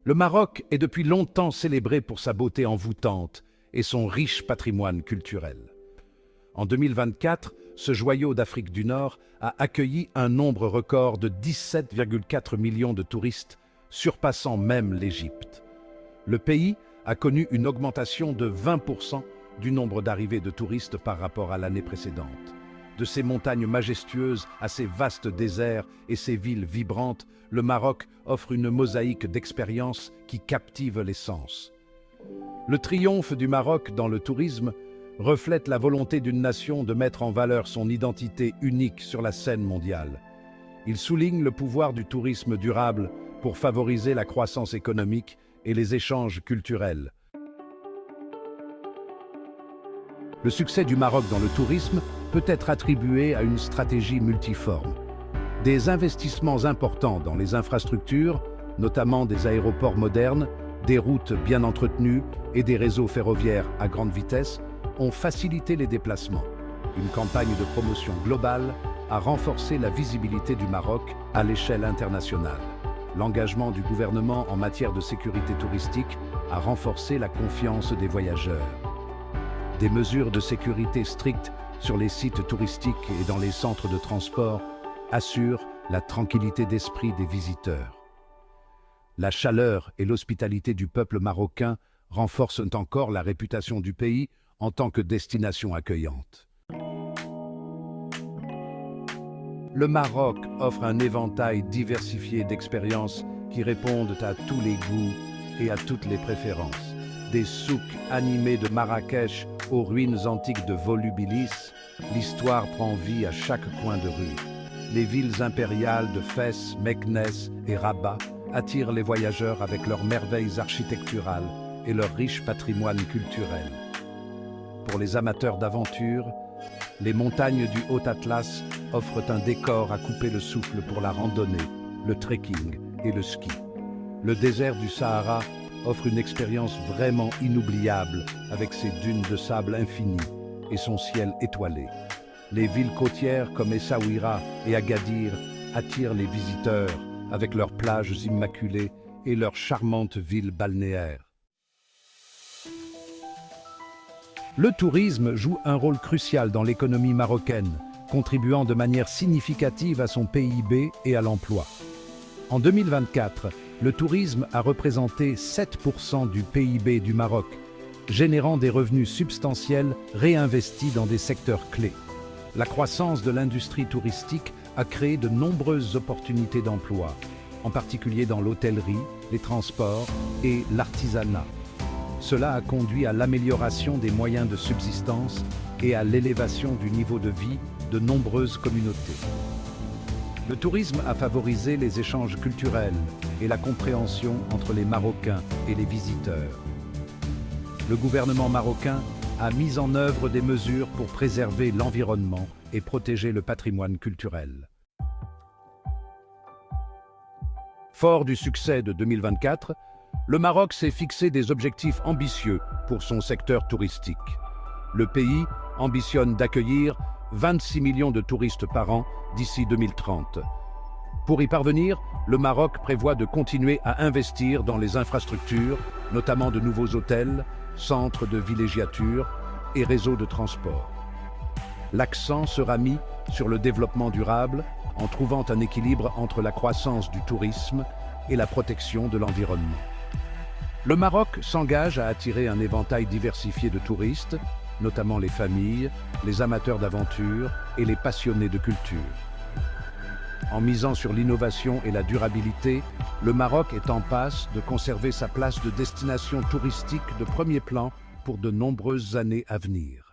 Le Maroc est depuis longtemps célébré pour sa beauté envoûtante et son riche patrimoine culturel. En 2024, ce joyau d'Afrique du Nord a accueilli un nombre record de 17,4 millions de touristes, surpassant même l'Égypte. Le pays a connu une augmentation de 20% du nombre d'arrivées de touristes par rapport à l'année précédente. De ses montagnes majestueuses à ses vastes déserts et ses villes vibrantes, le Maroc offre une mosaïque d'expériences qui captive les sens. Le triomphe du Maroc dans le tourisme reflète la volonté d'une nation de mettre en valeur son identité unique sur la scène mondiale. Il souligne le pouvoir du tourisme durable pour favoriser la croissance économique et les échanges culturels. Le succès du Maroc dans le tourisme peut être attribué à une stratégie multiforme. Des investissements importants dans les infrastructures, notamment des aéroports modernes, des routes bien entretenues et des réseaux ferroviaires à grande vitesse, ont facilité les déplacements. Une campagne de promotion globale a renforcé la visibilité du Maroc à l'échelle internationale. L'engagement du gouvernement en matière de sécurité touristique a renforcé la confiance des voyageurs. Des mesures de sécurité strictes sur les sites touristiques et dans les centres de transport assurent la tranquillité d'esprit des visiteurs. La chaleur et l'hospitalité du peuple marocain renforcent encore la réputation du pays en tant que destination accueillante. Le Maroc offre un éventail diversifié d'expériences qui répondent à tous les goûts et à toutes les préférences. Des souks animés de Marrakech aux ruines antiques de Volubilis, l'histoire prend vie à chaque coin de rue. Les villes impériales de Fès, Meknès et Rabat attirent les voyageurs avec leurs merveilles architecturales et leur riche patrimoine culturel. Pour les amateurs d'aventure, les montagnes du Haut-Atlas offrent un décor à couper le souffle pour la randonnée, le trekking et le ski. Le désert du Sahara offre une expérience vraiment inoubliable avec ses dunes de sable infinies et son ciel étoilé. Les villes côtières comme Essaouira et Agadir attirent les visiteurs avec leurs plages immaculées et leurs charmantes villes balnéaires. Le tourisme joue un rôle crucial dans l'économie marocaine, contribuant de manière significative à son PIB et à l'emploi. En 2024, le tourisme a représenté 7% du PIB du Maroc, générant des revenus substantiels réinvestis dans des secteurs clés. La croissance de l'industrie touristique a créé de nombreuses opportunités d'emploi, en particulier dans l'hôtellerie, les transports et l'artisanat. Cela a conduit à l'amélioration des moyens de subsistance et à l'élévation du niveau de vie de nombreuses communautés. Le tourisme a favorisé les échanges culturels et la compréhension entre les Marocains et les visiteurs. Le gouvernement marocain a mis en œuvre des mesures pour préserver l'environnement et protéger le patrimoine culturel. Fort du succès de 2024, le Maroc s'est fixé des objectifs ambitieux pour son secteur touristique. Le pays ambitionne d'accueillir 26 millions de touristes par an d'ici 2030. Pour y parvenir, le Maroc prévoit de continuer à investir dans les infrastructures, notamment de nouveaux hôtels, centres de villégiature et réseaux de transport. L'accent sera mis sur le développement durable en trouvant un équilibre entre la croissance du tourisme et la protection de l'environnement. Le Maroc s'engage à attirer un éventail diversifié de touristes, notamment les familles, les amateurs d'aventure et les passionnés de culture. En misant sur l'innovation et la durabilité, le Maroc est en passe de conserver sa place de destination touristique de premier plan pour de nombreuses années à venir.